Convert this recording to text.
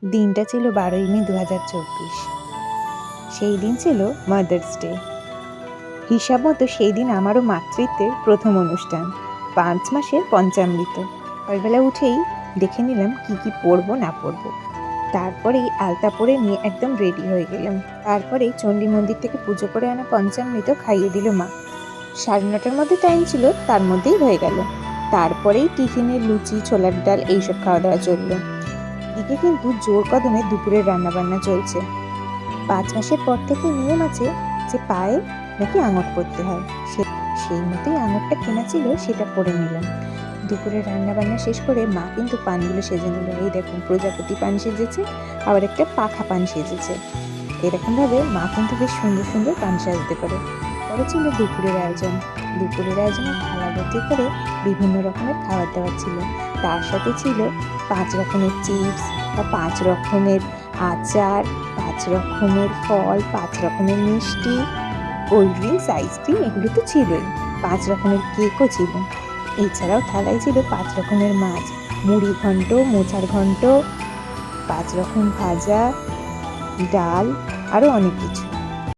দিনটা ছিল 12ই মে 2024। সেই দিন ছিল মাদার্স ডে। হিসাব মতো সেই দিন আমারও মাতৃত্বের প্রথম অনুষ্ঠান, 5 মাসের পঞ্চামৃত। সকালবেলা উঠেই দেখে নিলাম কি কি পরবো না পরবো। তারপরেই আলতা পরে নিয়ে একদম রেডি হয়ে গেলাম। তারপরেই চণ্ডী মন্দির থেকে পুজো করে আনা পঞ্চামৃত খাইয়ে দিল মা। 9:30টার মধ্যে টাইম ছিল, তার মধ্যেই হয়ে গেল। তারপরেই টিফিনে লুচি, ছোলার ডাল এইসব খাওয়া দাওয়া চললো। এদিকে কিন্তু জোর কদমে দুপুরের রান্নাবান্না চলছে। 5 মাসের পর থেকে নিয়ম আছে যে পায়ে নাকি আঙট পরতে হয়। সেই মতোই আঙটটা কেনা ছিল, সেটা পরে নিলাম। দুপুরে রান্নাবান্না শেষ করে মা কিন্তু পানগুলো সেজে নিল। এই দেখুন, প্রজাপতি পান সেজেছে, আবার একটা পাখা পান সেজেছে। এরকমভাবে মা কিন্তু বেশ সুন্দর সুন্দর পান সাজতে পারে। পরে ছিল দুপুরের আয়োজন। দুপুরের আয়োজনে থালা ভর্তি করে বিভিন্ন রকমের খাবার দাবার ছিল। তার সাথে ছিল 5 রকমের চিপস বা 5 রকমের আচার, 5 রকমের ফল, 5 রকমের মিষ্টি, কোল্ড ড্রিঙ্কস, আইসক্রিম, এগুলো তো ছিলই। 5 রকমের কেকও ছিল। এছাড়াও থালায় ছিল 5 রকমের মাছ, মুড়ি ঘন্ট, মোচার ঘন্ট, 5 রকম ভাজা, ডাল, আরও অনেক কিছু।